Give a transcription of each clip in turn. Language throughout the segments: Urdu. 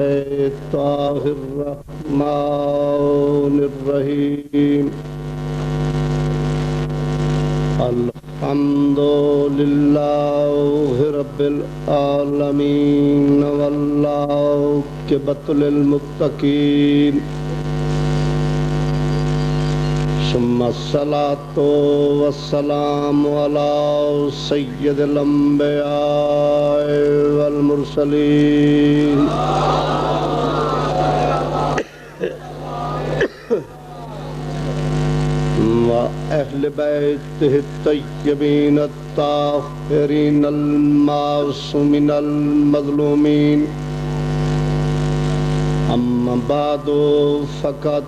طه الرحمن الرحيم الحمد لله رب العالمين والعاقبة للمتقين ثم الصلاة والسلام على سيد الأنبياء والمرسلين وأهل بيته الطيبين الطاهرين المعصومين المظلومين أما بعد فقد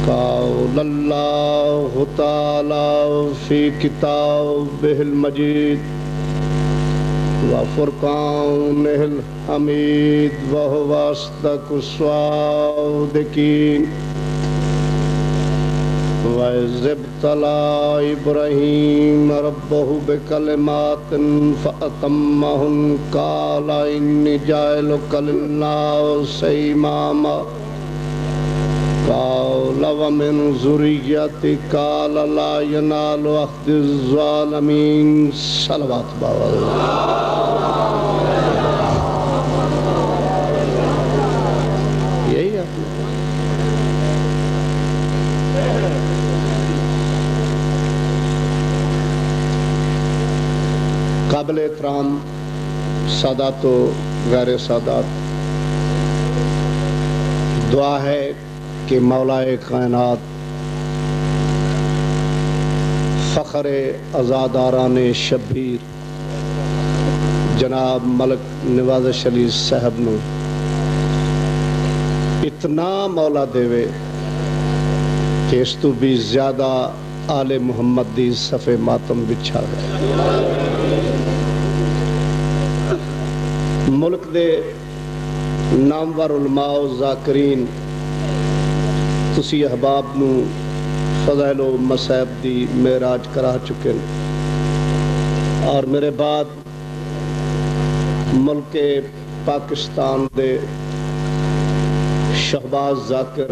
قال الله تعالى في كتابه المجيد وفرقانه الحميد وهو أصدق الصادقين وإذ ابتلى إبراهيم ربه بكلمات فأتمهن قال إني جاعلك للناس إماما قال ومن ذريتي قال لا ينال عهد الظالمين صلوات بابا یہی آپ قابل احترام سادات و غیر سادات، دعا ہے کہ مولا کائنات فخر عزاداران شبیر جناب ملک نوازش علی صاحب نو اتنا مولا دے کہ اس تو بھی زیادہ آل محمد دی صفِ ماتم بچھا گئے. ملک دے نامور علماء و ذاکرین تسی احباب نو فضائل و مصائب دی معراج کرا چکے اور میرے بعد ملک پاکستان دے شہباز ذاکر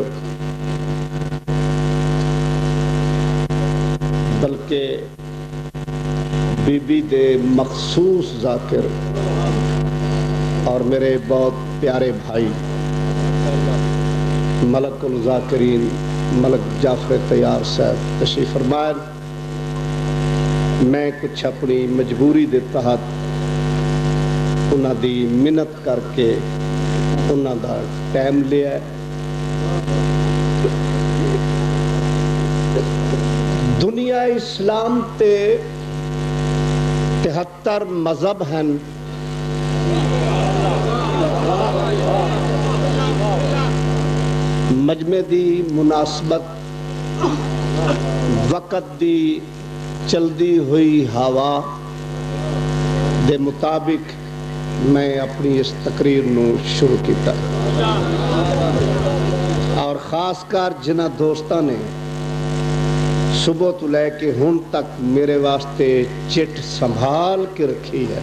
بلکہ بی بی دے مخصوص ذاکر اور میرے بہت پیارے بھائی ملک الذاکرین ملک جعفر طیار صاحب تشریف فرمائے. میں کچھ اپنی مجبوری دے تحت انہاں دی منت کر کے انہاں دا ٹائم لیا. دنیا اسلام تے 73 مذہب ہیں. مجمع دی مناسبت وقت دی چلدی ہوئی ہوا دے مطابق میں اپنی اس تقریر نو شروع کیتا اور خاص کر جنہ دوستاں نے صبح تو لے کے ہن تک میرے واسطے چٹ سنبھال کے رکھی ہے.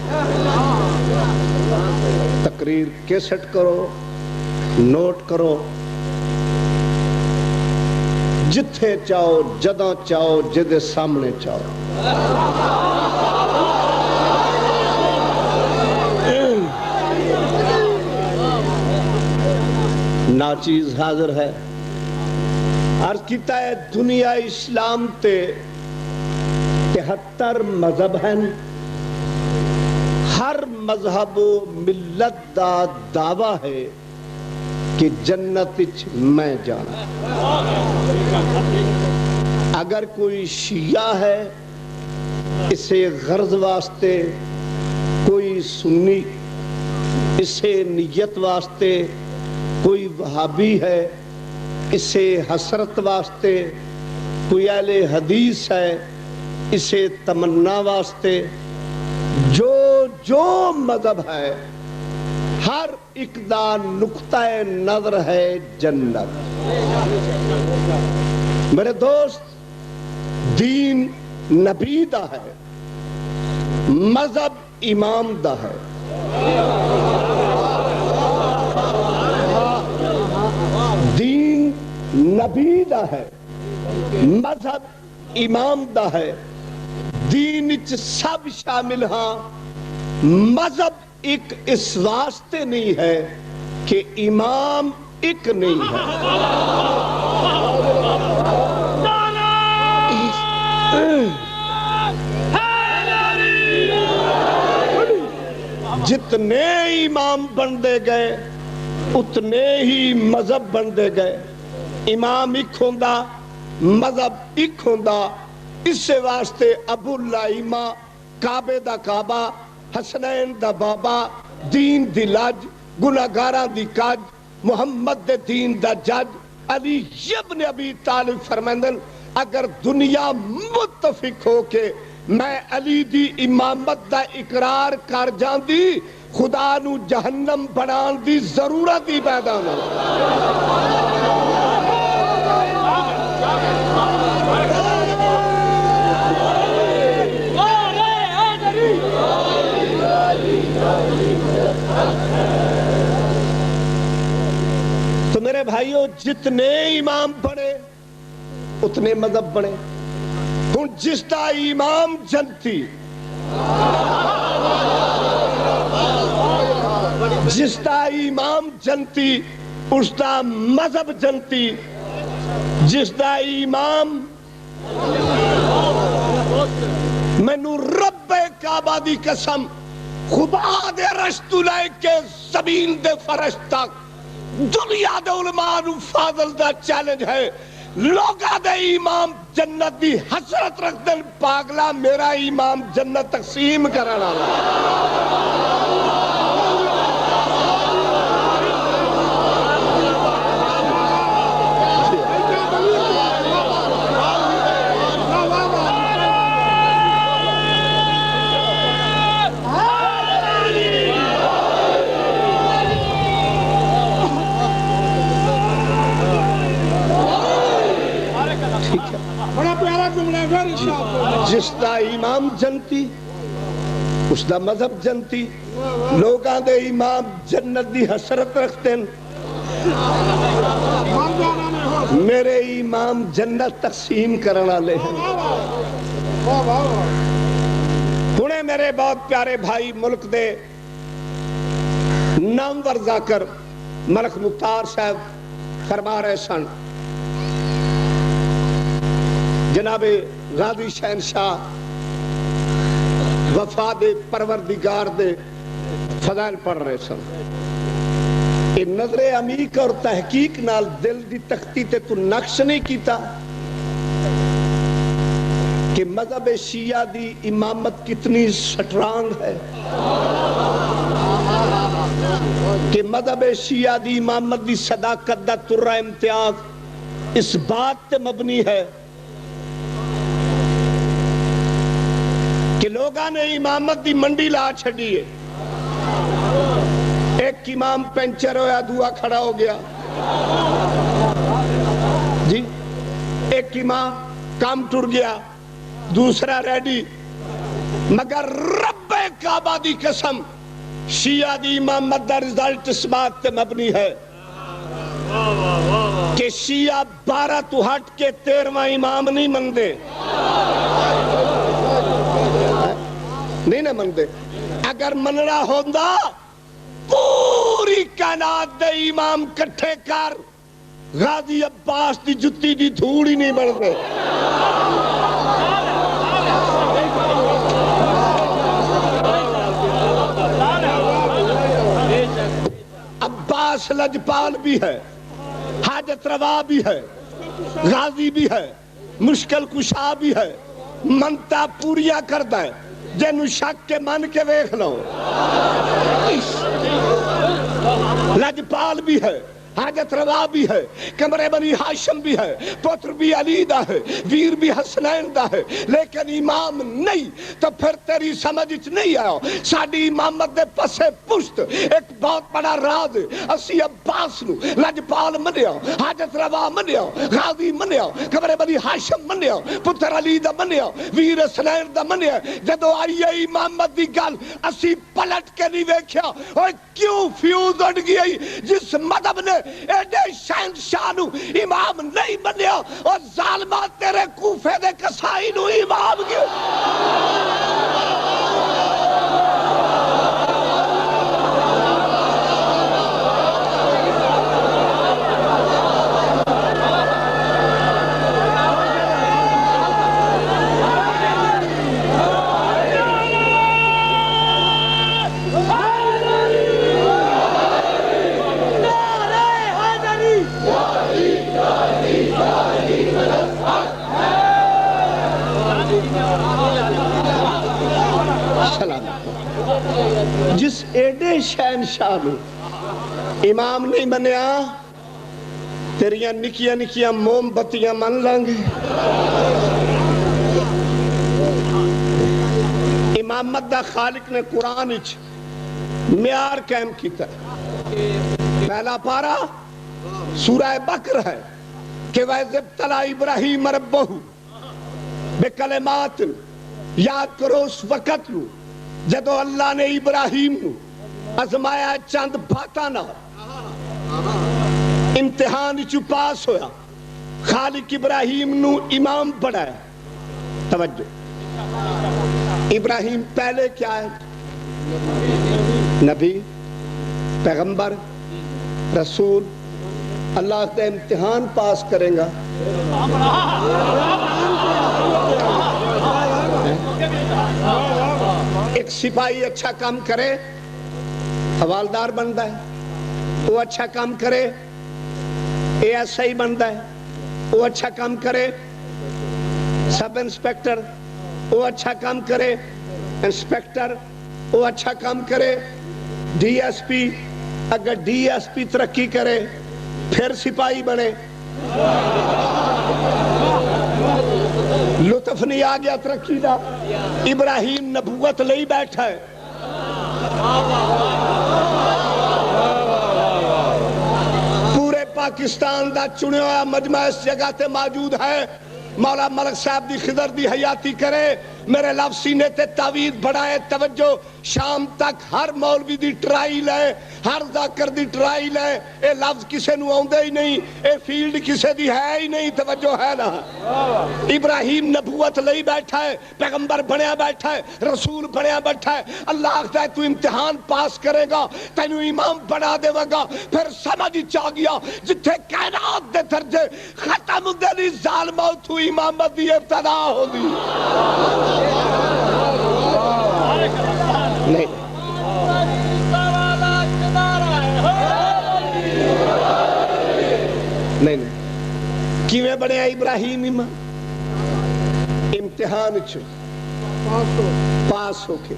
تقریر کیسٹ کرو، نوٹ کرو، جتھے چاہو جداں چاہو جدے سامنے چاہو. ناچیز حاضر ہے. عرض کیتا ہے دنیا اسلام تے 73 مذہب ہیں. ہر مذہب و ملت دا دعویٰ ہے کہ جنت وچ میں جانا. اگر کوئی شیعہ ہے اسے غرض واسطے، کوئی سنی اسے نیت واسطے، کوئی وہابی ہے اسے حسرت واسطے، کوئی اہل حدیث ہے اسے تمنا واسطے. جو جو مذہب ہے ہر ایک دا نقطہ نظر ہے جنت. میرے دوست، دین نبی دا ہے، مذہب امام دا ہے. نبی دا ہے مذہب امام دا ہے دین اچ سب شامل ہاں مذہب ایک اس واسطے نہیں ہے کہ امام ایک نہیں ہے جتنے امام بندے گئے اتنے ہی مذہب بندے گئے امام ایک ہوندا مذہب ایک ہوندا اس سے واسطے ابو اللہ کعبے دا کعبہ حسنین دا بابا دین دی لج گناہگاراں دی کج محمد دے دین دا جج علی ابن ابی طالب فرمائندن اگر دنیا متفق ہو کے میں علی دی امامت دا اقرار کر جاندی خدا نو جہنم بنان دی ضرورت ہی پیدا نہ تو میرے بھائیوں جتنے امام بنے اتنے مذہب بنے ہن جس دا امام جنتی جس دا امام جنتی اس دا مذہب جنتی جس دا امام مینو رب کعبہ دی قسم خدا دے رشتو لے کے زمین دے فرش تک دنیا دے علماء نو فاضل دا چیلنج ہے لوگا دے امام جنت دی حسرت رکھ دن پاگلا میرا امام جنت تقسیم کرنا جس دا امام جنتی اس دا مذہب جنتی لوگاں دے امام جنت دی حسرت رکھتے ہیں میرے امام جنت تقسیم کرنا لے ہیں ہنے میرے بہت پیارے بھائی ملک دے نامور ذاکر ملک مختار صاحب فرما رہے سن جناب غازی شہنشاہ وفاد پروردگار دے فضائل پڑھ رہے سن اے نظر عمیق اور تحقیق نال دل دی تختی تے تو نقش نہیں کیتا کہ مذہب شیعہ دی امامت کتنی سٹرانگ ہے کہ مذہب شیعہ دی امامت دی صداقت دا ترہ امتیاز اس بات تے مبنی ہے کہ لوگاں نے امامت دی منڈی لا چھڑی ہے ایک امام پینچر ہویا دعا کھڑا ہو گیا جی ایک امام کام ٹر گیا دوسرا ریڈی مگر رب کعبہ دی قسم شیعہ دی امامت دا رزلٹ اس بات تے مبنی ہے کہ شیعہ 12 تو ہٹ کے 13واں امام نہیں مندے نہیں نہ مندے اگر مننا ہوندہ پوری کائنات دے امام کٹھے کر غازی عباس دی جتی دی دھوڑی نہیں بڑھتے عباس لجپال بھی ہے حاجت روا بھی ہے غازی بھی ہے مشکل کشا بھی ہے منتا پوریا کردہ ہے جنو شک کے من کے ویکھ لو لجپال بھی ہے حاجت روا بھی ہے کمرے بنی ہاشم بھی ہے پتر بھی علی دا ہے ویر بھی حسنین دا ہے لیکن امام نہیں تو پھر تیری سمجھ نہیں آیا ساڑی امامت دے پسے پشت ایک بہت بڑا راز اسی عباس نو لجپال منیا حاجت روا منیا غازی منیا کمرے بنی ہاشم منیا پتر علی دا منیا ویر حسنین دا منیا جدو آئی امامت دی گل اسی پلٹ کے نہیں ویکھیا اور کیوں فیوز اڑ گئی جس مذہب نے ایڈے شہنشاہ نو امام نہیں بنیا اور ظالمہ تیرے کوفے دے کسائی نو امام کیوں جس ایڈے شہنشاہ نو امام نہیں بنیا تیریاں نکیاں نکیاں موم بتیاں من لانگے امامت دا خالق نے قرآن اچھ معیار قائم کیتا ہے پہلا پارا سورہ بکر ہے کہ وَإِذِ ابْتَلَىٰ إِبْرَاهِيمَ رَبَّهُ بِكَلِمَاتٍ یاد کرو اس وقت نو جدو اللہ نے ابراہیم نو ازمایا چند باتاں نہ امتحان چو پاس ہویا خالق ابراہیم نو امام بڑھایا توجہ ابراہیم پہلے کیا ہے نبی پیغمبر رسول اللہ کا امتحان پاس کریں گا ایک سپاہی اچھا کام کرے حوالدار بنتا ہے وہ اچھا کام کرے اے ایس آئی بنتا ہے وہ اچھا کام کرے سب انسپیکٹر وہ اچھا کام کرے انسپیکٹر وہ اچھا کام کرے ڈی ایس پی اگر ڈی ایس پی ترقی کرے پھر سپاہی بنے لطف نہیں آ گیا ترقی دا ابراہیم نبوت لئی بیٹھا ہے پورے پاکستان دا چنے ہوا مجمع اس جگہ تے موجود ہے مولا ملک صاحب دی خضر دی حیاتی کرے میرے لفظ سینے تے تعویذ بڑھائے توجہ شام تک ہر مولوی دی ٹرائل ہے ہر ذاکر دی ٹرائل ہے اے لفظ کسے نو آؤندے ہی نہیں اے فیلڈ کسے دی ہے ہی نہیں توجہ ہے نا ابراہیم نبوت لئی بیٹھا ہے پیغمبر بنیا بیٹھا ہے رسول بنیا بیٹھا ہے اللہ آختا ہے تو امتحان پاس کرے گا تینو امام بنا دے گا پھر سمجھ چاہ گیا جتھے کائنات دے درجے ختم دلی ظالمہ تو امامت دی ابتدا ہو دی نہیں نہیں کیویں بڑے ابراہیم امام امتحان چھو پاس ہو کے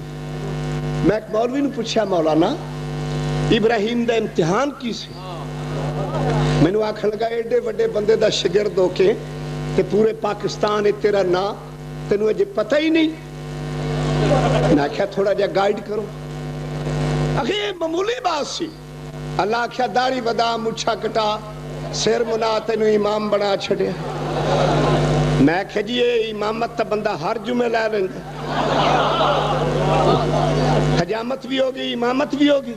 میں ایک مولوی نے پوچھا مولانا ابراہیم دا امتحان کی سے میں نے آکھن لگا ایڈے وڈے بندے دا شگرد ہو کے کہ پورے پاکستان ہے تیرا نا تینوں اجے پتہ ہی نہیں میں کہا تھوڑا جا گائیڈ کرو اخی معمولی بات سی اللہ کہا داڑھی ودا مچھا کٹا سیر منا تینوں امام بنا چھڑے میں کہا جی یہ امامت تا بندہ ہر جمعہ لے لیں حجامت بھی ہوگی امامت بھی ہوگی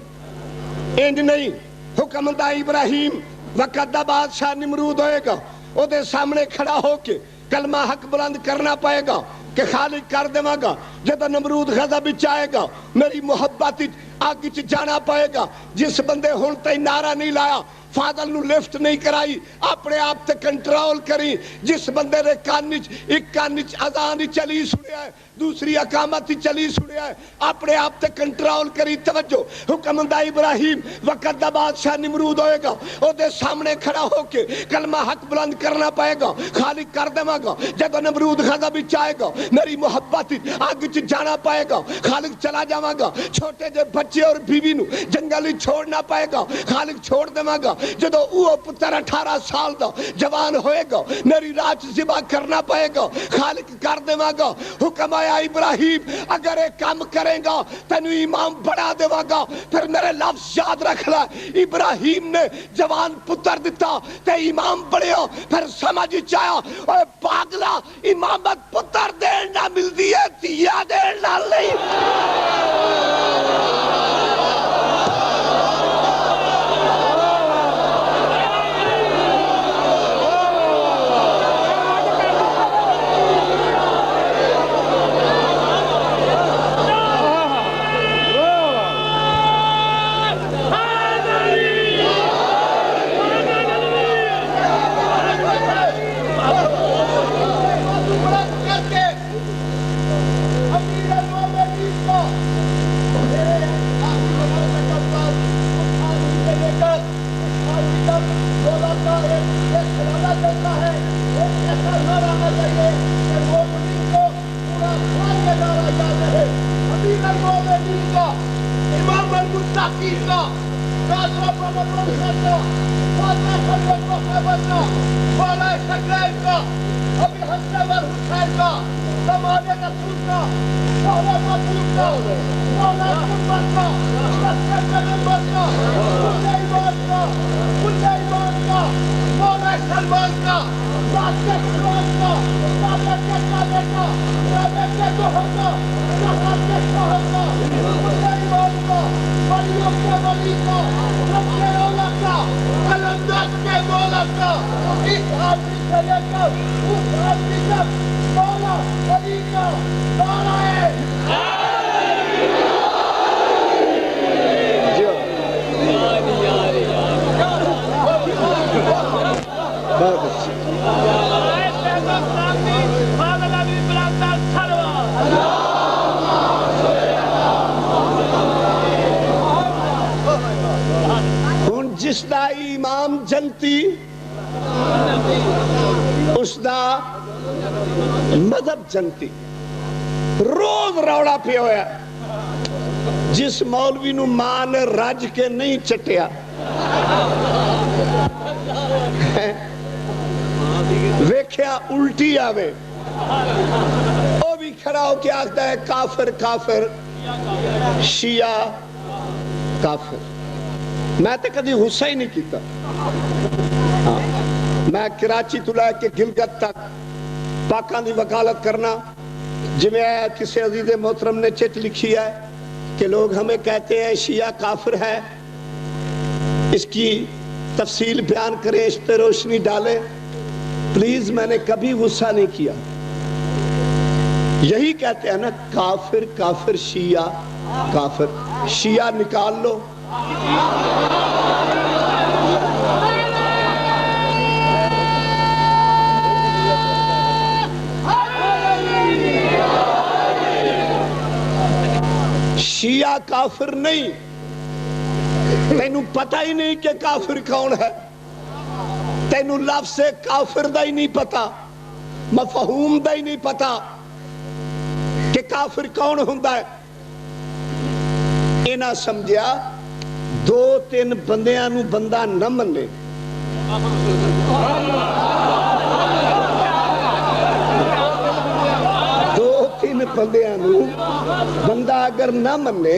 انج نہیں حکم دا ابراہیم وقت دا بادشاہ نمرود ہوئے گا او دے سامنے کھڑا ہو کے کلمہ حق بلند کرنا پائے گا کہ خالق کر دے گا جب نمرود غضب چاہے گا میری محبت آگ جانا پائے گا جس بندے ہن تے نعرہ نہیں لایا فاضل نو لفٹ نہیں کرائی اپنے آپ تے کنٹرول کری جس بندے نے کانچ ایک کانچ اذان چلی سنیا ہے دوسری اقامت چلی سنیا ہے اپنے آپ تے کنٹرول کری توجہ حکم دا ابراہیم وقت دا بادشاہ نمرود ہوئے گا او دے سامنے کھڑا ہو کے کلمہ حق بلند کرنا پائے گا خالق کر دے گا جب نمرود غضب چاہے گا میری محبت آگ جانا پائے گا خالق چلا جاواں گا چھوٹے جے بچے اور بیوی نو جنگل چھوڑنا پائے گا خالق چھوڑ دے گا جدو او پتر 18 سال دا جوان ہوئے گا میری راج ذبح کرنا پائے گا خالق کر دے گا حکم آیا ابراہیم اگر ایک کام کرے گا تینو امام بڑھا دے گا پھر میرے لفظ یاد رکھ لے ابراہیم نے جوان پتر دیتا تے امام بڑھیا پھر سمجھ چاہیا اے پاگلا امامت پتر دین نہ مل دیئے تیا دین نہ نہیں عقیدہ راجہ بابا کا مولا خلوت کا مولا شکرائے کا ابھی حسن والحسین کا زمان رسول کا مولا مطلوب کا مولا قربت کا شکر نمبر کا کل ایمان کا مولا سلمان کا رابطہ سلمان کا رابطہ کے کعبے کا رابطہ کے دوہر کا رابطہ کے شہر کا کل ایمان کا ولیوں کے ولی کا رب کے اولا کا قلندر کے مولا کا اس آدمی سے لے کر اس آدمی تک مولا ولی کا مولا ہے جس دا امام جنتی اس دا مذہب جنتی روز روڑا پہ ہویا جس مولوی نو ماں نے رج کے نہیں چٹیا ویکھیا الٹی آوے او بھی کھڑا ہو کے آخدا ہے کافر کافر شیعہ کافر میں تے کدی غصہ ہی نہیں کیتا میں کراچی تو لے کے گلگت تک پاکان دی وکالت کرنا جویں کسی عزیز محترم نے چٹ لکھی ہے کہ لوگ ہمیں کہتے ہیں شیعہ کافر ہے اس کی تفصیل بیان کریں اس پہ روشنی ڈالیں پلیز میں نے کبھی غصہ نہیں کیا یہی کہتے ہیں نا کافر کافر شیعہ کافر شیعہ نکال لو شیعہ کافر نہیں تینوں پتہ ہی نہیں کہ کافر کون ہے تینوں لفظ کافر دا ہی نہیں پتا مفہوم دا ہی نہیں پتا کہ کافر کون ہوندا ہے اے نہ سمجھیا دو تین بندیاں نو بندہ نہ منے دو تین بندیاں نو بندہ اگر نہ منے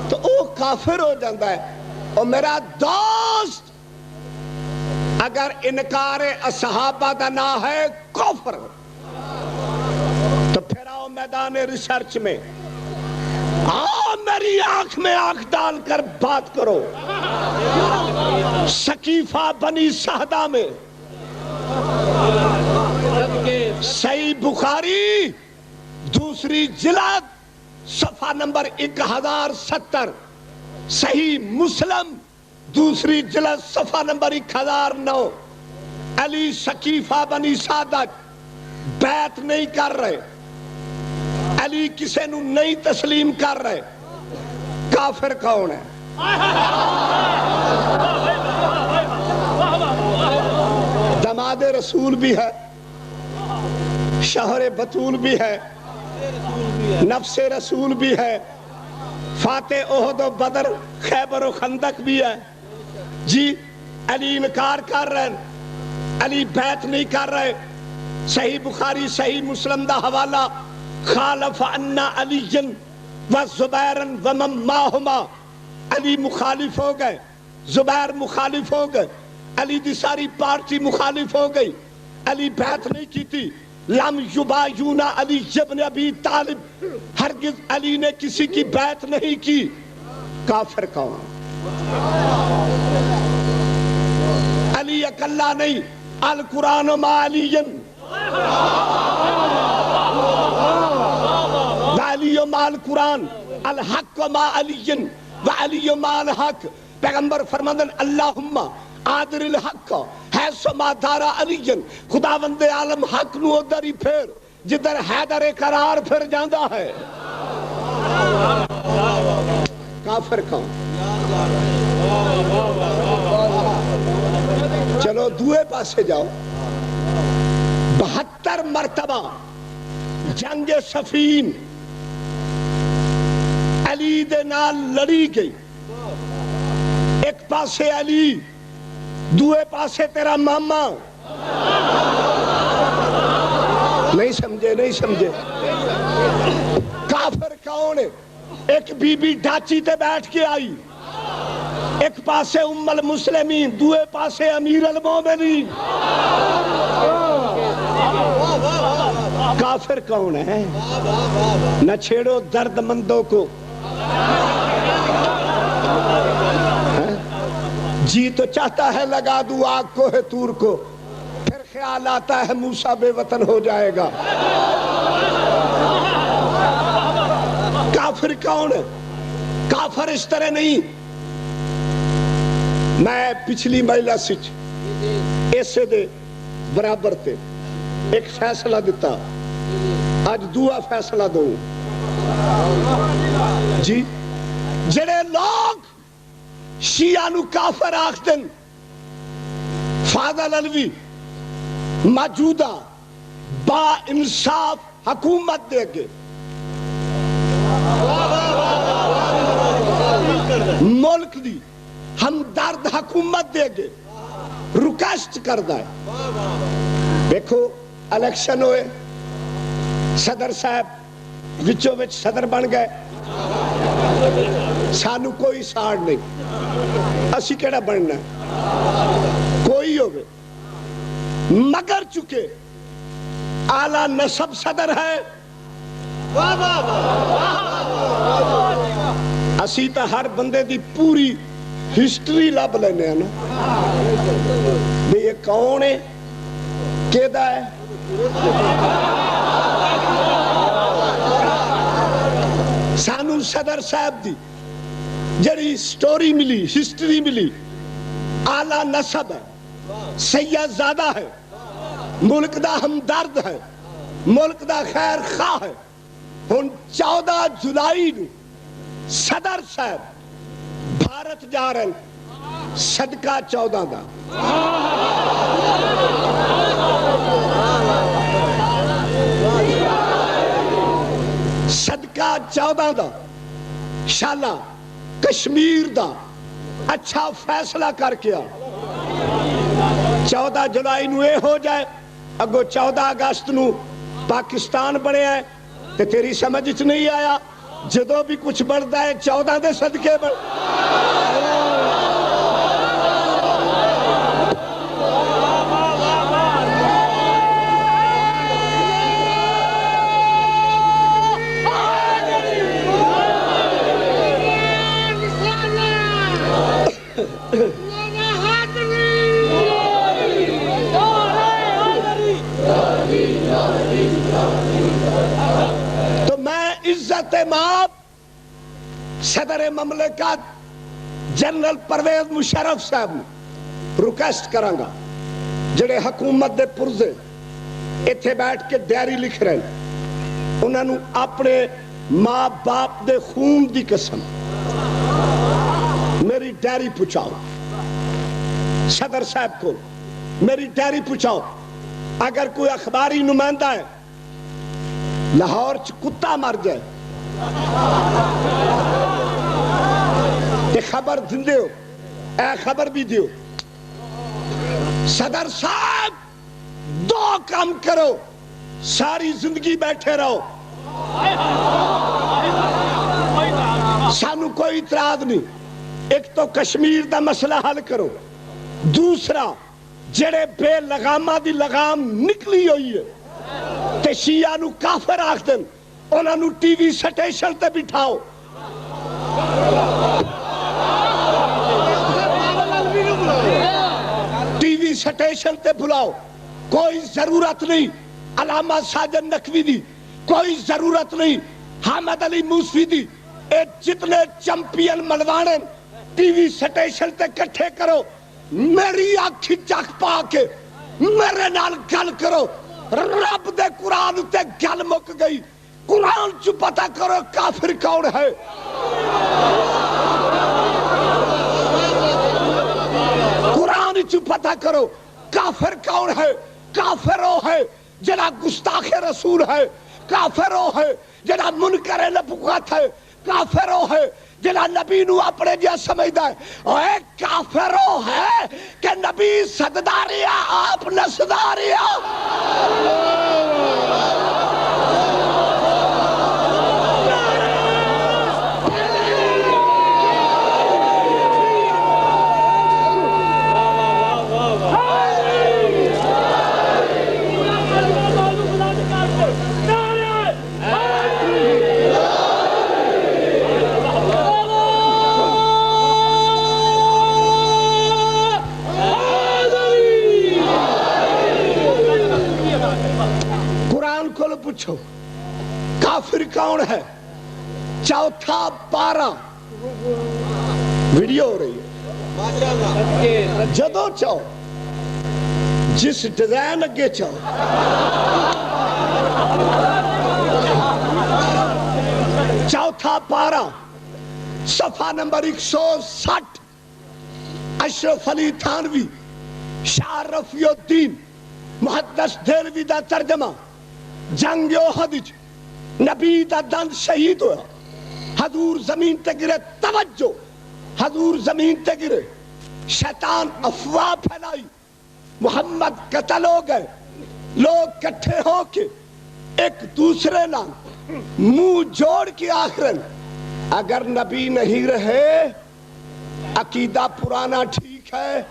تو او کافر ہو جاندہ ہے اور میرا دوست اگر انکار اصحابہ دا نہ ہے کفر تو پھر آؤ میدان ریسرچ میں آؤ میری آنکھ میں آنکھ ڈال کر بات کرو سقیفہ بنی سہدہ میں صحیح بخاری دوسری جلد صفحہ نمبر 1070 صحیح مسلم دوسری جلد صفحہ نمبر 1009 علی سقیفہ بنی سعدت بیعت نہیں کر رہے علی کسے نو نہیں تسلیم کر رہے کافر کون ہے دماد رسول بھی ہے شہر بطول بھی ہے نفس رسول بھی ہے فاتح احد و بدر خیبر و خندق بھی ہے جی علی انکار کر رہے علی بیعت نہیں کر رہے صحیح بخاری صحیح مسلم دا حوالہ خالف عنا علیجن و زبیرن و من ماہما علی مخالف ہو گئے زبیر مخالف ہو گئے علی دی ساری پارٹی مخالف ہو گئی علی بیعت نہیں کی تھی لم یبایونا علی ابن ابی طالب ہرگز علی نے کسی کی بیعت نہیں کی کافر کون علی اکلا نہیں القرآن ما علیین وعلی ما القرآن الحق ما علیین وعلی ما الحق پیغمبر فرماندن اللہم آدر الحق حیث ما دارا علیین خداوند عالم حق نو ادھر ہی پھر جدھر حیدر قرار پھر جاندہ ہے کافر کون چلو دوئے پاسے جاؤ 72 مرتبہ جنگ صفین علی دے نال لڑی گئی ایک پاسے علی دوے پاسے تیرا ماما. نہیں سمجھے. کافر کون ہے؟ ایک بی بی ڈھاچی تے بیٹھ کے آئی، ایک پاسے ام المسلمین، دوے پاسے امیر المومنین. کافر کون ہے؟ نہ چھیڑو درد مندوں کو. جی تو چاہتا ہے لگا دوں آگ کو ہے تور کو، پھر خیال آتا ہے موسیٰ بے وطن ہو جائے گا. کافر کون ہے؟ کافر اس طرح نہیں. میں پچھلی مہیلا سچ ایسے دے برابر تے ایک فیصلہ دیتا، آج دوسرا فیصلہ دوں. جی جڑے لوگ شیعہ نو کافر آخدن، فاضل علوی موجودہ با انصاف حکومت دے گے، ملک دی ہمدرد حکومت دے گے، ریکویسٹ کردا ہے. دیکھو الیکشن ہوئے، صدر صاحب وچوں وچ صدر بن گئے، سانو کوئی ساڑ نہیں، اسی کیڑا بننا ہے کوئی ہوگے، مگر چکے اعلیٰ نسب صدر ہے. اسی تا ہر بندے دی پوری ہسٹری لب لینے ہیں نا، یہ کون ہے کیدا ہے. سانو صدر صاحب دی جڑی سٹوری ملی، ہسٹری ملی، اعلیٰ نسب ہے، سید زادہ ہے، ملک دا ہمدرد ہے، ملک دا خیر خواہ ہے. ہن 14 جولائی نو صدر صاحب بھارت جا رہے ہیں، صدقہ 14 دا. صدقہ 14 دا شالا کشمیر دا اچھا فیصلہ کر کے 14 جولائی نو اے ہو جائے، اگو 14 اگست نو پاکستان بڑے ہیں. تے تیری سمجھ چ نہیں آیا جدو بھی کچھ بڑھتا ہے 14 دے صدقے بڑھ. تو میں عزت مآب صدر مملکت جنرل پرویز مشرف صاحب ریکویسٹ کروں گا، جڑے حکومت دے پرزے ایتھے بیٹھ کے ڈائری لکھ رہے ہیں، انہاں نو اپنے ماں باپ دے خون دی قسم میری ڈائری پہنچاؤ. صدر صاحب کو میری ڈائری پہنچاؤ. اگر کوئی اخباری نمائندہ ہے لاہور چ کتا مر جائے تے خبر دندے ہو، اے خبر بھی دیو. صدر صاحب 2 کام کرو، ساری زندگی بیٹھے رہو، سانو کوئی اعتراض نہیں. ایک تو کشمیر دا مسئلہ حل کرو، دوسرا جڑے بے لگامہ دی لگام نکلی ہوئی ہے تے شیعہ نو کافر آکھ دن، انہاں نو ٹی وی سٹیشن تے بٹھاؤ. ٹی وی سٹیشن تے بلاؤ. کوئی ضرورت نہیں علامہ ساجد نقوی دی، کوئی ضرورت نہیں حامد علی موسوی دی. اے جتنے چمپئن ملوانے ٹی وی سٹیشن تے کٹھے کرو، میری آنکھی چاک پا کے میرے نال گل کرو. رب دے قرآن تے گل مک گئی. قرآن چو پتا کرو کافر کون ہے. قرآن چو پتا کرو کافر کون ہے. کافر وہ ہے جڑا گستاخ رسول ہے، کافر وہ ہے جڑا منکر نبوت ہے، کافر وہ ہے جڑا نبی نو اپنے جیا سمجھدا ہے اوے کافرو ہے کہ نبی سددا رہیا آپ نسدا رہیا پوچھو کافر کون ہے چوتھا پارہ ویڈیو ہو رہی ہے جدو چاہو جس ڈیزائن اگے چاہو چوتھا پارہ صفحہ نمبر 160 اشرف علی تھانوی شاہ رفیع الدین محدث دہلوی دا ترجمہ جنگ احد نبی دا دند شہید ہوا حضور زمین تے گرے توجہ حضور زمین تے گرے شیطان افواہ پھیلائی محمد قتل ہو گئے لوگ کٹھے ہو کے ایک دوسرے نال منہ جوڑ کے آخرن اگر نبی نہیں رہے عقیدہ پرانا ٹھیک ہے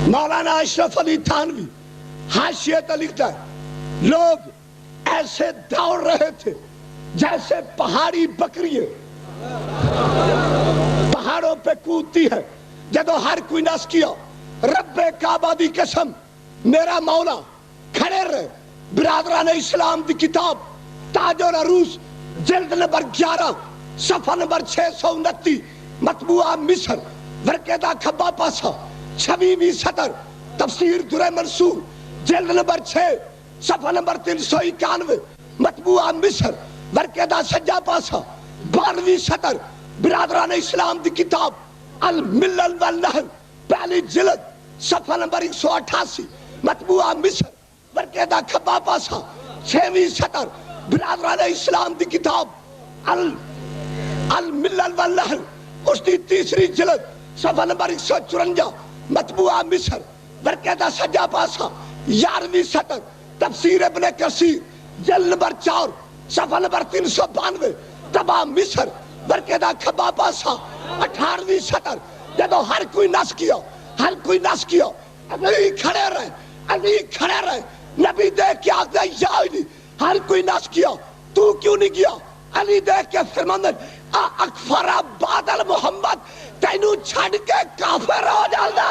مولانا اشرف علی تھانوی حاشیے تے لکھتا ہے لوگ ایسے دوڑ رہے تھے جیسے پہاڑی بکریے پہاڑوں پہ کودتی ہے جدو ہر کوئی نس کیا رب کعبہ دی قسم میرا مولا کھڑے رہے برادران اسلام دی کتاب تاج و عروس جلد نمبر 11 صفحہ نمبر 629 مطبوعہ مصر ورقے دا کھبا پاسا 26ویں سطر تفسیر درہ منصور جلد نمبر 6 صفحہ نمبر 391 مطبوعہ مصر ورقے دا سجا پاسا 12ویں سطر برادران اسلام دی کتاب الملل والنہر پہلی جلد صفحہ نمبر 188 مطبوعہ مصر ورقے دا کھبا پاسا 6ویں سطر برادران اسلام دی کتاب الملل والنہر اس دی تیسری جلد صفحہ نمبر 154 مطبوعہ مصر ورقے دا سجا پاسا 11ویں سطر تفسیر ابن کثیر جلد نمبر 4 صفحہ نمبر 392 تبا مصر ورقے دا کھبا پاسا 18ویں سطر جدو ہر کوئی نس کیا علی کھڑے رہے نبی دیکھ کے آگ دے یا علی ہر کوئی نس کیا تو کیوں نہیں گیا علی دیکھ کے فرماندن اکفر بادل محمد تینو چھڑ کے کافر ہو جانا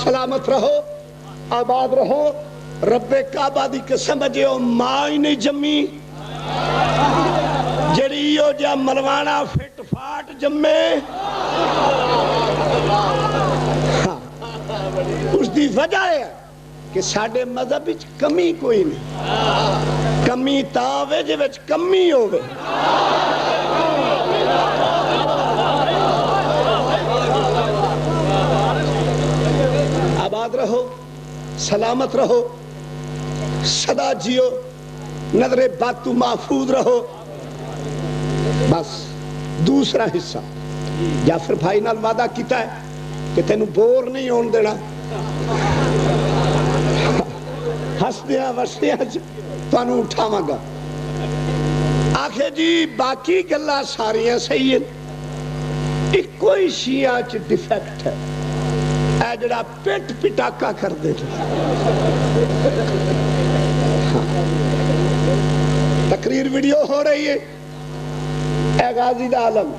سلامت رہو آباد رہو رب کعبہ دی قسم جیو ماں ہی نہیں جمی جڑیو جا ملوانا فٹ فاٹ جمے اس دی وجہ ہے کہ ساڑھے مذہب وچ کمی کوئی نہیں کمی تاوے جے وچ کمی ہوئے آباد رہو سلامت رہو سدا جیو، نظر باتو محفوظ رہو. بس دوسرا حصہ جعفر بھائی نال وعدہ کیتا ہے کہ تینوں بور نہیں ہون دینا، ہسدیاں وسدیاں تانوں اٹھاواں گا. آخے جی باقی گلاں ساریاں صحیح ہیں، ایک کوئی شیعہ چ ڈیفیکٹ ہے، اے جڑا پٹ پٹاکا کر دے. تقریر ویڈیو ہو رہی ہے، اے غازی دا عالم،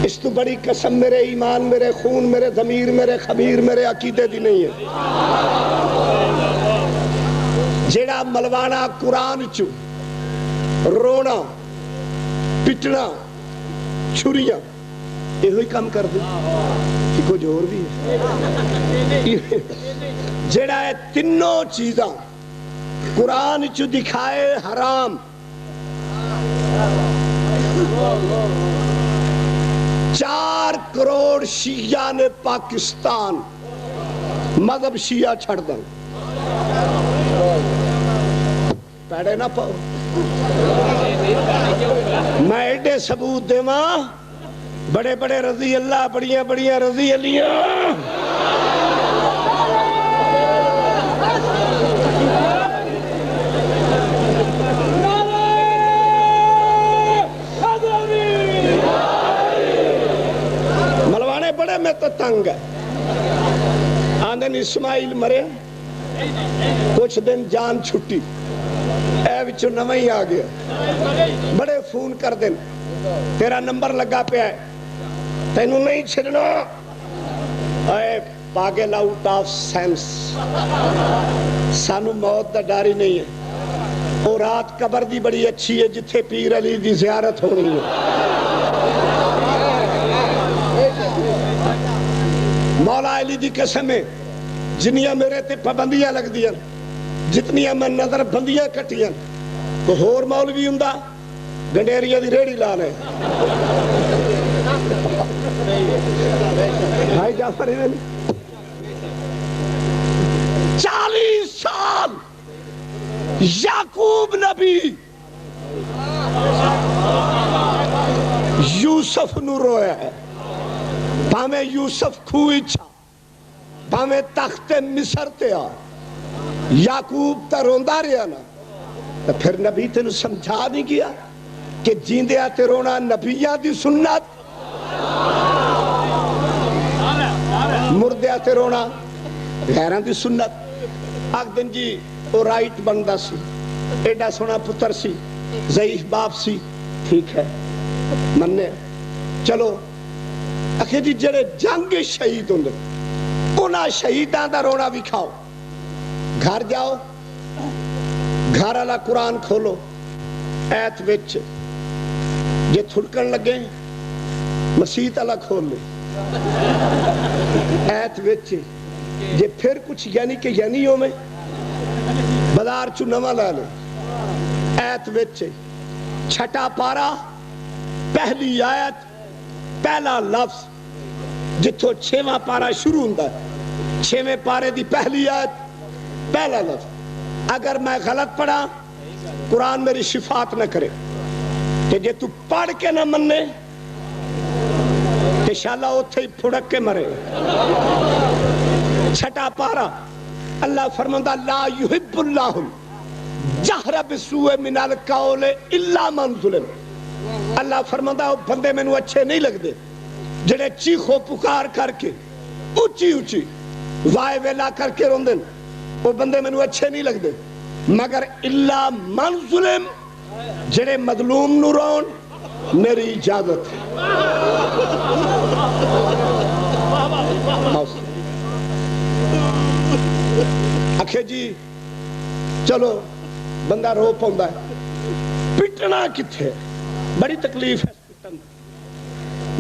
اس تو بڑی قسم میرے ایمان، میرے خون، میرے ضمیر، میرے خمیر، میرے عقیدے دی نہیں ہے. جیڑا ملوانا قرآن چو، رونا، پٹنا، چھریاں، یہ ہوئی کام کر دے کہ کچھ اور بھی ہے. جیڑا ہے تینوں چیزاں قرآن چو دکھائے حرام، 4 کروڑ شیعہ نے پاکستان مذہب شیعہ چھڑ دیں. پیڑے نہ پاؤ، میں ایڈے ثبوت دے ماں، بڑے بڑے رضی اللہ، بڑیاں بڑیاں رضی علیاں. ملوانے بڑے میں تو تنگ ہے. آندن اسماعیل مرے، کچھ دن جان چھٹی، اے وچو نویں آ گیا، بڑے فون کر دیں، تیرا نمبر لگا پہ ہے، تینوں نہیں چھڑنا. اے پاگل آؤٹ آف سینس، سانو موت دا ڈاری نہیں ہے. اور رات قبر دی بڑی اچھی ہے جتھے پیر علی دی زیارت ہونی ہے. مولا علی دی قسم ہے، جنیاں میرے تے پابندیاں لگ دیاں، جتنیاں میں نظر بندیاں کٹیاں، تو ہور مولوی ہوندا گنڈیریاں دی ریڑھی لا لے. بھائی جعفر 40 سال یعقوب نبی یوسف نو رویا ہے، پامے یوسف کھوئی چھا، پامے تخت مصر تے آ، یعقوب تا روندا رہیا نا. تو پھر نبی تینوں سمجھا نہیں گیا کہ جیندیا تے رونا نبیہ دی سنت، مردیا تے رونا غیران دی سنت. آگ دن جی وہ رائٹ بندہ سی، ایڈا سونا پتر سی، ضعیف باپ سی، ٹھیک ہے مننے چلو. اکھے جی جڑے جنگ شہید ہوندے انہاں شہیداں دا رونا بھی کھاؤ. گھر جاؤ، گھر والا قرآن کھولو، ایت وچ جے تھڑکن لگے مسیت والا کھول لے، ایت وچ جے پھر کچھ یعنی کہ یعنیوں میں بازار چو نواں لا لے. ایت وچ چھٹا پارا، پہلی آیت، پہلا لفظ، جتھوں 6واں پارا شروع ہوندا ہے، 6ویں پارے دی پہلی آیت، پہلا لفظ. اگر میں غلط پڑھا قرآن میری شفاعت نہ کرے، کہ جے تو پڑھ کے نہ مننے کہ شاءاللہ اتھے ہی پھڑک کے مرے. چھٹا پارا اللہ فرماندہ لا یحب اللہ جہر بسوء من القول الا من ظلم. اللہ فرماندہ وہ بندے میں اچھے نہیں لگ دے جڑے چیخو پکار کر کے اچھی اچھی وائے ویلا کر کے روندے، وہ بندے میں اچھے نہیں لگ دے، مگر الا من ظلم، جڑے مظلوم نو رون میری اجازت ہے. آکھے جی چلو بندہ رو پاؤندا ہے، پٹنا کتھے، بڑی تکلیف ہے پٹن.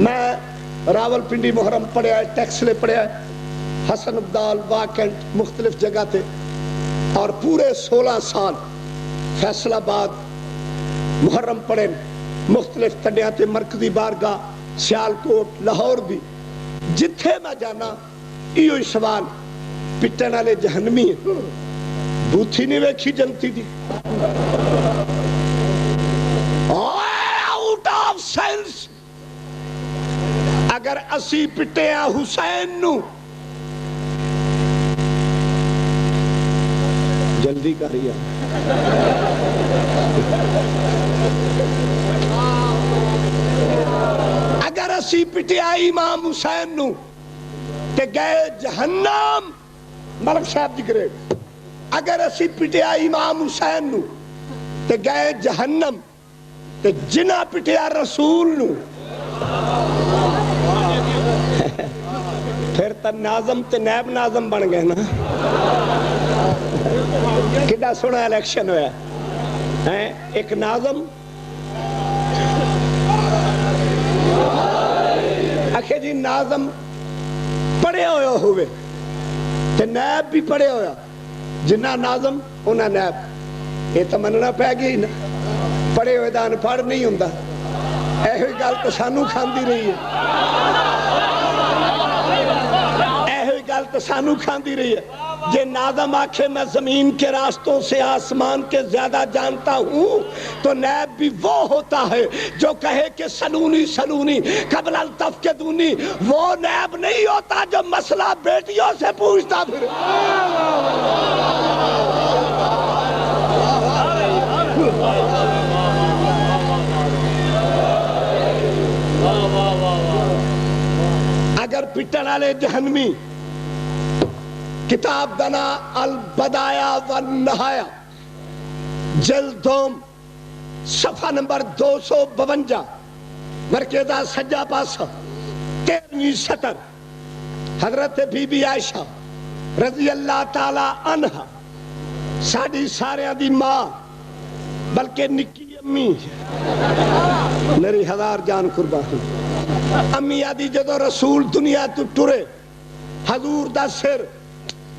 میں راول پنڈی محرم پڑھیا ہے، ٹیکسلے پڑھیا ہے، حسن عبدال واکنٹ مختلف جگہ تھے، اور پورے 16 سال فیصل آباد محرم پڑھے، مختلف تڈیاں تے مرکزی بارگاہ سیالکوٹ لاہور بھی. جتھے میں جانا ایو سوال، پٹن والے جہنمی ہیں، بوتھی نہیں ویکھی جنتی دی آؤٹ آف سینس اگر اسی پٹے حسین نو جلدی کریے اگر اسی پٹیا امام حسین نو تے گئے جہنم ملک صاحب جی کرے اگر اسی پٹیا امام حسین نو تے گئے جہنم تے جنہ پٹیا رسول نو پھر تا ناظم تے نیب ناظم بن گئے نا کڈا سونا الیکشن ہویا ایک ناظم آخے جی ناظم پڑھے ہویا ہوئے تے نیب بھی پڑھے ہویا جنہ ناظم انہا نیب یہ تو مننا پہ گئی نا پڑھے ہوئے دان پڑھ نہیں ہوندہ ایہوی گل تو سانو کھاندی رہی ہے ایہوی گل تو سانو کھاندی رہی ہے یہ ناظم آنکھیں میں زمین کے راستوں سے آسمان کے زیادہ جانتا ہوں تو نیب بھی وہ ہوتا ہے جو کہے کہ سلونی سلونی قبل التفقدونی وہ نیب نہیں ہوتا جو مسئلہ بیٹیوں سے پوچھتا پھر اگر پٹن والے جہنمی کتاب دنا البدایا والنہایا جلدوم صفحہ نمبر 252 مرکزہ سجا پاسا 13ویں سطر حضرت بی بی عائشہ رضی اللہ تعالی عنہ ساڑی سارے دی ماں بلکہ نکی امی میری ہزار جان قربان امی آدھی جدو رسول دنیا تو ٹرے حضور دا سر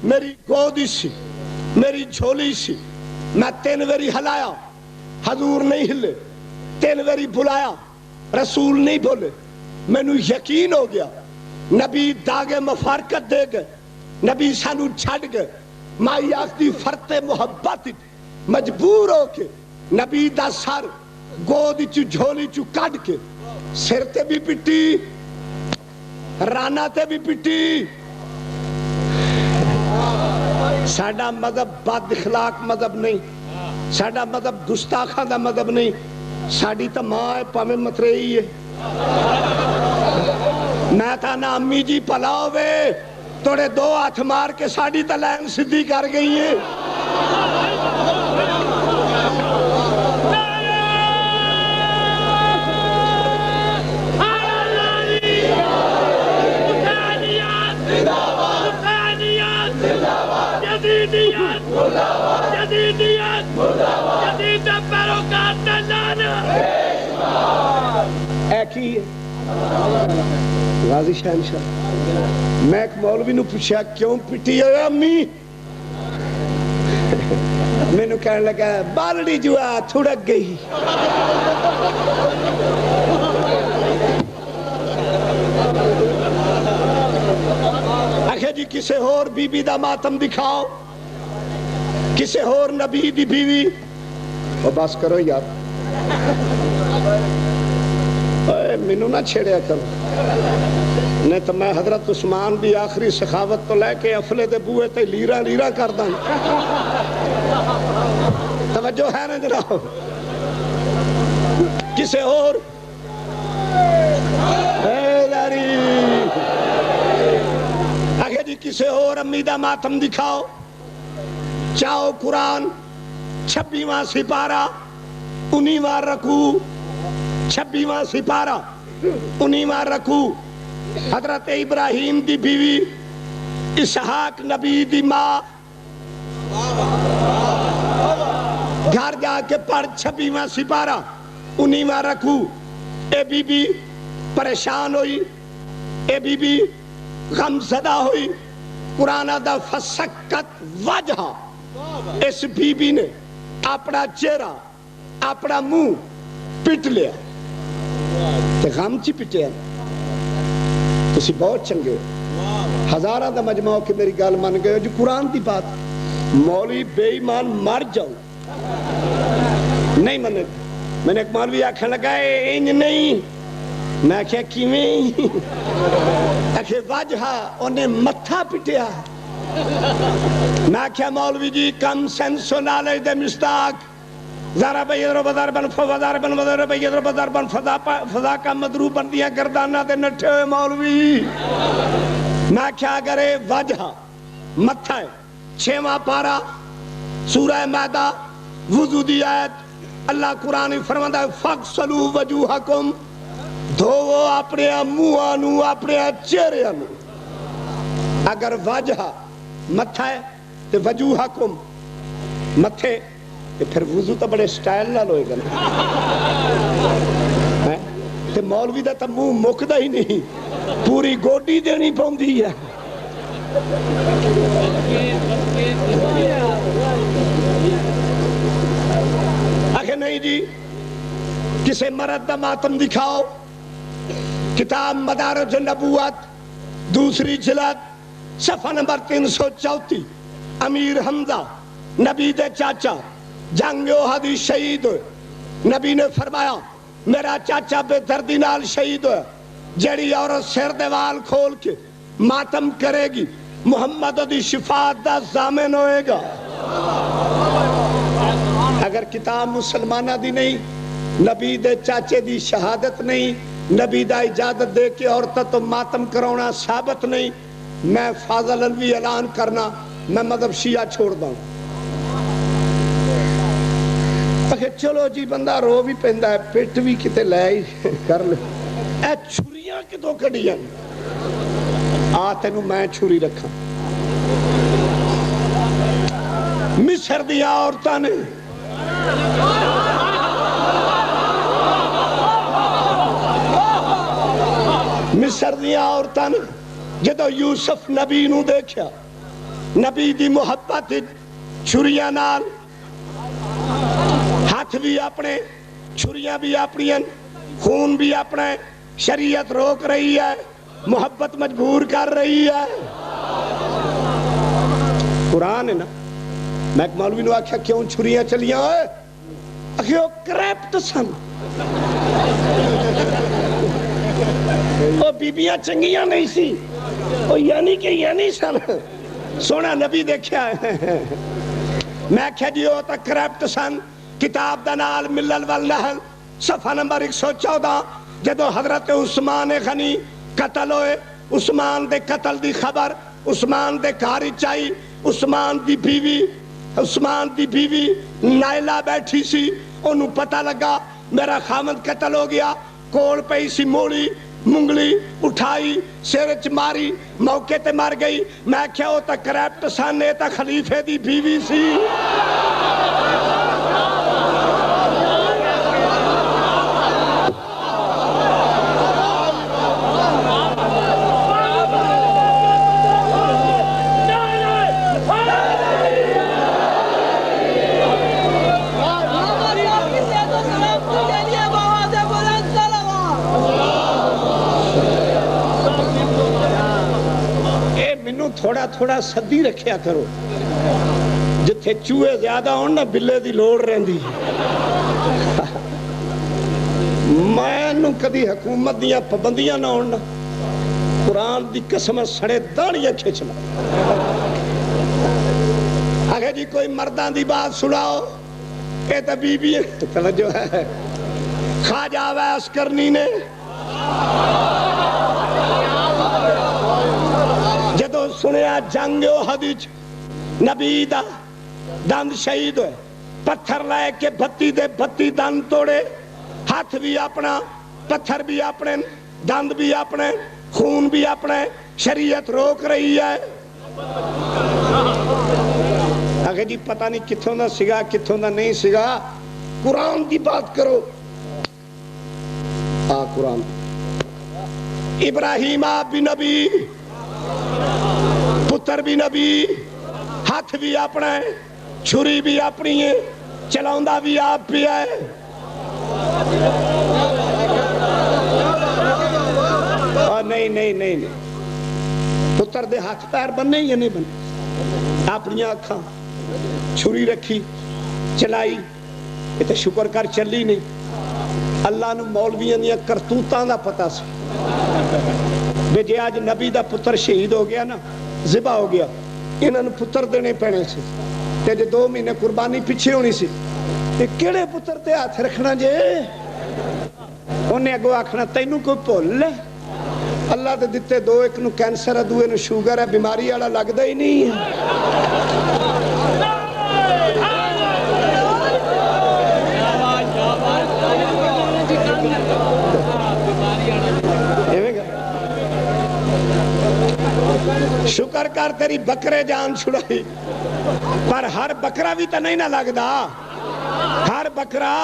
میری گودی سی میری جھولی سی میں 3 واری ہلایا حضور نہیں ہلے 3 واری بلایا رسول نہیں بولے میں نو یقین ہو گیا نبی داغے مفارقت دے گئے نبی سانو چھڑ گئے مائی آخدی فرط محبت مجبور ہو کے نبی دا سر گودی چو جھولی چو کٹ کے سر تے بھی پٹی رانا تے بھی پٹی ساڑا مذہب بد اخلاق مذہب نہیں ساڑا مذہب گستاخاں دا مذہب نہیں ساڑی تا ماں ہے پامے مترئی ہے میں تا نا امی جی پلا ہوئے توڑے 2 ہاتھ مار کے ساڑی تا لائن صدی کر گئی ہے ایک ہی ہے غازی شہنشاہ میں ایک مولوی نو پوچھا کیوں پٹی ہوئے امی میں نو کہنے لگا بالڑی جو تھوڑک گئی آخر جی کسے اور بی بی دا ماتم دکھاؤ کسے اور نبی دی بیوی وہ بس کرو یار مینو نہ چھیڑیا کرو نہیں تو میں حضرت عثمان دی آخری سخاوت تو لے کے افلے دے بوئے تے لیرا لیرا کر دیں توجہ ہے نا جناب کسے اور آگے جی کسے اور امی دا ماتم دکھاؤ چاہو قرآن 26واں سپارہ 19واں رکوع 26واں سپارہ 19واں رکوع حضرت ابراہیم دی بیوی اسحاق نبی دی ماں گھر جا کے پڑھ 26واں سپارہ 19واں رکوع اے بی بی پریشان ہوئی اے بی بی غم زدہ ہوئی قرآن دا فسکت وجہ اس بی بی نے اپنا چہرہ اپنا منہ پٹ لیا تے غم چی پٹیا تسی بہت چنگے ہزارہ دا مجمع کے میری گال مان گئے جو قرآن دی بات مولوی بے ایمان مر جاؤ نہیں منے. میں نے ایک مولوی آکھن لگا انج نہیں. میں کیا کیویں آکھے وجہ انہیں متھا پٹیا. میں کیا مولوی جی کم سینس و نالج دے مصداق ضرب یضرب ضربا فضربا وضرب یضرب ضربا فضا کا مضروب بن دیا گردانہ دے نٹھے ہوئے مولوی. میں کیا اگر وجہ متھا ہے 6واں پارہ سورہ مائدہ وضو دی آیت اللہ قرآن فرماتا ہے فَاغْسِلُوا وُجُوهَكُمْ دھوو اپنے منہاں اپنے چہرے. اگر وجہ متھا ہے تو وجوہکم متھے پھر وضو تو بڑے سٹائل نال ہوئے گا تے مولوی دا تو منہ مکدا ہی نہیں پوری گوڈی دینی پوندی ہے. آخر نہیں جی کسے مرد دا ماتم دکھاؤ. کتاب مدارج النبوت دوسری جلد صفحہ نمبر 334 امیر حمزہ نبی دے چاچا جنگ احد شہید ہوئے. نبی نے فرمایا میرا چاچا بے دردی نال شہید ہوئے. جڑی عورت سر دیوال کھول کے ماتم کرے گی محمد دی شفاعت دا ضامن ہوئے گا. اگر کتاب مسلمانہ دی نہیں نبی دے چاچے دی شہادت نہیں نبی دا اجازت دے کے عورتہ تو ماتم کرونا ثابت نہیں. میں فاضل الوی اعلان کرنا میں مذہب شیعہ چھوڑ دوں. چلو جی بندہ رو بھی پہندا ہے پیٹ بھی کتے لے ہی کر لے. اے چھریاں کتوں کڑیاں آ تینوں میں چھری رکھا. مصر دیا عورتاں نے مصر دیا عورتاں نے جدو یوسف نبی نو دیکھیا نبی دی محبت چھریاں نال ہاتھ بھی اپنے چھریاں بھی اپنی خون بھی اپنے شریعت روک رہی ہے محبت مجبور کر رہی ہے. قرآن ہے نا. میں ایک مولوی نو آکھیا کیوں چھریاں چلیاں ہوئے آکھیا وہ کریپٹ سن وہ بیبیاں چنگیاں نہیں سی وہ یعنی کہ یعنی سن سونا نبی دیکھیا ہے. میں کہا جی وہ تا کریپٹ سن. کتاب دا نال ملل والنحل صفحہ نمبر 114 جدو حضرت عثمان غنی قتل ہوئے عثمان دے قتل دی خبر عثمان دے کاری چائی عثمان دی بیوی نائلہ بیٹھی سی انہوں پتہ لگا میرا خامد قتل ہو گیا کول پئی سی موڑی منگلی اٹھائی سیرچ ماری موقع تے مر گئی. میں کیا ہوتا کریپٹ سانے تا خلیفے دی بیوی سی. تھوڑا تھوڑا صدی رکھیا کرو جتھے چوہے زیادہ ہون نا بلے دی لوڑ رہندی. میں نو کدی حکومت دیاں پابندیاں نہ ہون نا قرآن دی قسم سڑے داڑیاں کھچنا. اگر جی کوئی مردان دی بات سناؤ اے تا بی بی توجہ ہے خواجہ ویس کرنی نے جدو سنیا جنگ احد نبی دا دند شہید ہوئے پتھر لائے کے بھتی دے بھتی دند توڑے ہاتھ بھی اپنا پتھر بھی اپنے دند بھی اپنے خون بھی اپنے شریعت روک رہی ہے. اگر جی پتہ نہیں کتھوں دا سگا کتھوں دا نہیں سگا قرآن دی بات کرو. قرآن ابراہیم آپ بھی نبی پتر بھی نبی ہاتھ بھی اپنا ہے چھری بھی اپنی ہے چلاؤندہ بھی آپ بھی ہے. نہیں پتر دے ہاتھ پیر بننے یا نہیں بننے اپنی آنکھاں چھری رکھی چلائی تے شکر کر چلی نہیں. اللہ نو مولویاں دیاں کرتوتاں دا پتہ سی بے جے آج نبی دا پتر شہید ہو گیا نا ذبح ہو گیا انہاں نو پتر دینے پینے سے تے جے 2 مہینے قربانی پیچھے ہونی سی تے کیڑے پتر تے ہاتھ رکھنا جے انہیں اگو آکھنا تینوں کوئی بھول ہے اللہ دے دیتے 2 ایک نو کینسر ہے 2 نو شوگر ہے بیماری والا لگدا ہی نہیں ہے. شکر کر تیری بکرے جان چھڑائی پر ہر بکرا بھی تو نہیں نہ لگدا. ہر بکرا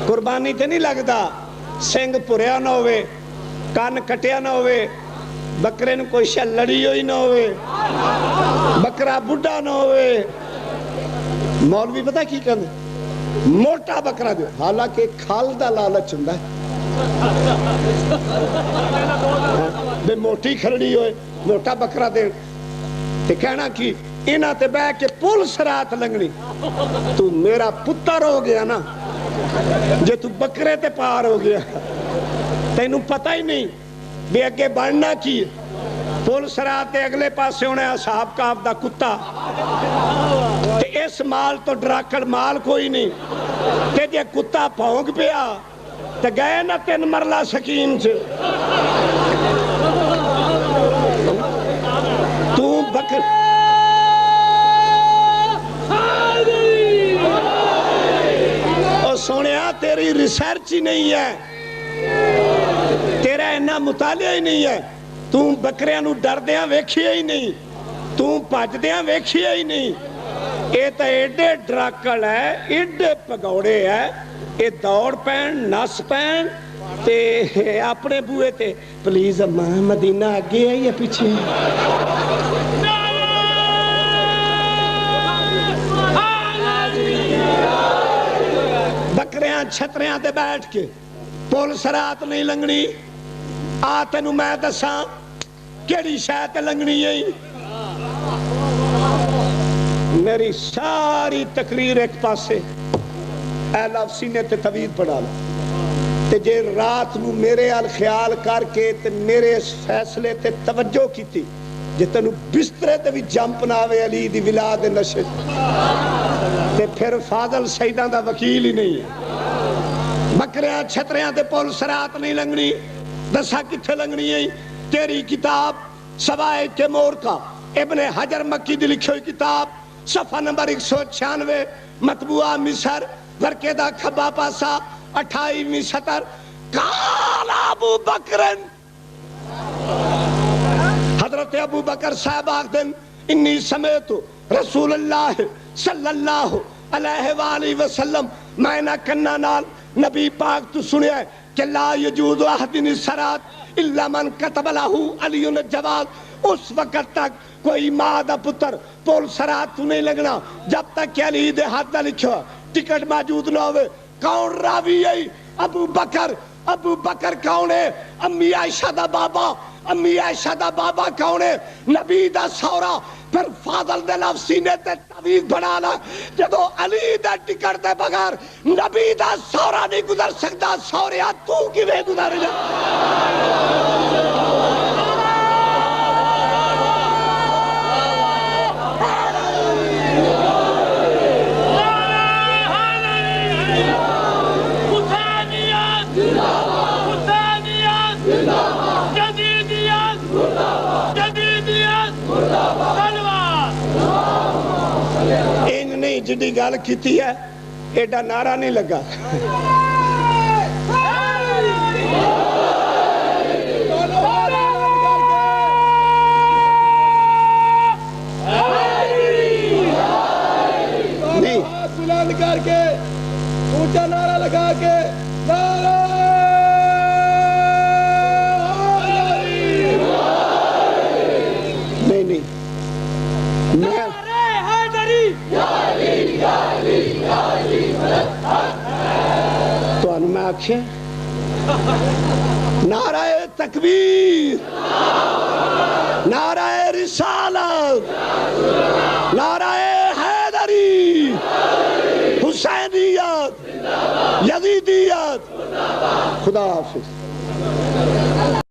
قربانی تے نہیں لگدا. سنگ پوریا نہ ہوئے کان کٹیا نہ ہوئے بکرے نو کوئی شہ لڑی ہوئی نہ ہوئے بکرا بڑھا نہ ہوئے. مولوی پتہ کی کہنے موٹا بکرا دے حالانکہ کھال دا لالچ ہوندا ہے بے موٹی کھڑی ہوئے موٹا بکرا دے تے کہنا کی انہاں تے بہ کے پل سرات لنگنی تو میرا پتر ہو گیا نا جے تو بکرے تے پار ہو گیا تینوں پتہ ہی نہیں بے اگے بڑھنا کی پل سرات تے اگلے پاسے ہونے اصحاب کاف دا کتا تے اس مال تو ڈراکڑ مال کوئی نہیں تے جے کتا پھونک پیا تے گئے نا 3 مرلہ سکیم سے تو بکر اور سونیا تیری ریسرچ ہی نہیں ہے تیرا اینا مطالعہ ہی نہیں ہے تو بکریاں نو ڈر دیاں ویکھیا ہی نہیں تو پاج دیاں ویکھیا ہی نہیں. اے تا ایڈے ڈراکڑ ہے ایڈے پگوڑے ہے اے دوڑ پین نس پین تے اپنے بوئے تے پلیز اماں مدینہ آگے ہے یا پیچھے بکریاں چھتریاں تے بیٹھ کے پول سرات نہیں لنگنی آتے نو میں دساں کیڑی شاید لنگنی ہے. میری ساری تقریر ایک پاسے اے لفظ سینے تے طویل پڑھا لو تے جے رات نو میرے آل خیال کر کے تے میرے اس فیصلے تے توجہ کی تھی جے تنو بسترے تے بھی جمپ ناوے علی دی ولاد نشد تے پھر فاضل سیدان دا وکیل ہی نہیں ہے. بکریاں چھتریاں تے پول سرات نہیں لنگنی دسا کتھے لنگنی ہے. تیری کتاب سوائے تیمور کا ابن حجر مکی دی لکھی ہوئی کتاب صفحہ نمبر 196 مطبوعہ مصر ورکے دا کھبا پاسا 28ویں سطر قال ابو بکرن حضرت ابو بکر صاحب آخدن انی سمیت رسول اللہ صلی اللہ علیہ وآلہ وسلم میں نہ کننا نال نبی پاک تو سنیا ہے کہ لا یجوز احدن الصلاۃ الا من کتب له علی الجواز. اس وقت تک کوئی ماں دا پتر پول سرات تو نہیں لگنا جب تک کہ علی دے ہاتھ نہ لکھو ٹکٹ موجود نہ ہوئے. کون راوی ہے؟ ابو بکر. ابو بکر کون ہے؟ امی عائشہ دا بابا. امی عائشہ دا بابا کون ہے؟ نبی دا سورا. پھر فاضل دے لفظ سینے تے تعویذ بنانا جدو علی دا ٹکٹ دے بغیر نبی دا سورا نہیں گزر سکتا سوریا تو کیویں گزر جا. جڑی گل کیتی ہے ایڈا نعرہ نہیں لگا. نہیں بلند کر کے اونچا نعرہ لگا کے نعرہ نہیں نہیں میں تو انہوں میں آکھیں نعرہ تکبیر نعرہ رسالت نعرہ حیدری، حسینیت، یزیدیت. خدا حافظ.